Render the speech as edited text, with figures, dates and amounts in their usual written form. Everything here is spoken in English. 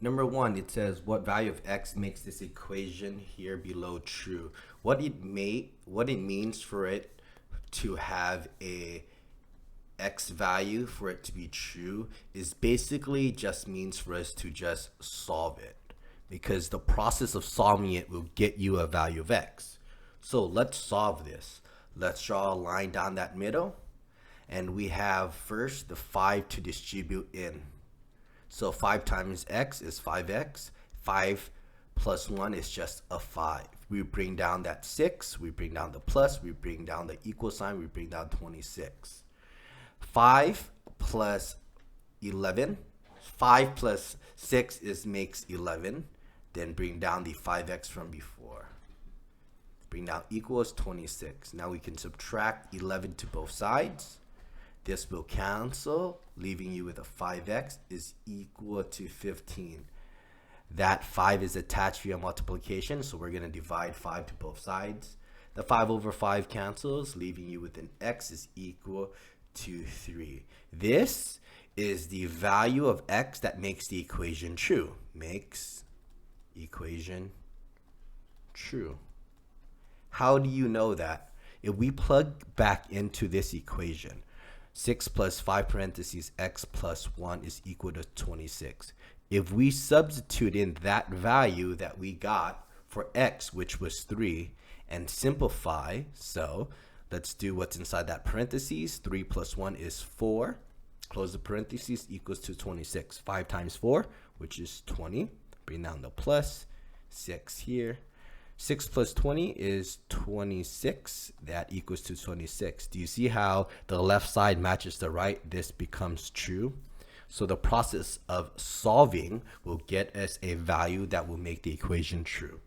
Number one, it says what value of x makes this equation here below true. What it means for it to have a x value for it to be true is basically just means for us to just solve it, because the process of solving it will get you a value of x. So let's solve this. Let's draw a line down that middle, and we have first the 5 to distribute in. So 5 times x is 5x. 5 plus 1 is just a 5. We bring down that 6, we bring down the plus, we bring down the equal sign, we bring down 26. 5 plus 11. 5 plus 6 makes 11. Then bring down the 5x from before. Bring down equals 26. Now we can subtract 11 to both sides. This will cancel, leaving you with a 5x is equal to 15. That 5 is attached via multiplication, so we're going to divide 5 to both sides. The 5 over 5 cancels, leaving you with an x is equal to 3. This is the value of x that makes the equation true. Makes equation true. How do you know that? If we plug back into this equation, 6 plus 5 parentheses x plus 1 is equal to 26. If we substitute in that value that we got for x, which was 3, and simplify, so let's do what's inside that parentheses. 3 plus 1 is 4. Close the parentheses, equals to 26. 5 times 4, which is 20. Bring down the plus, 6 here. 6 plus 20 is 26. That equals to 26. Do you see how the left side matches the right? This becomes true. So the process of solving will get us a value that will make the equation true.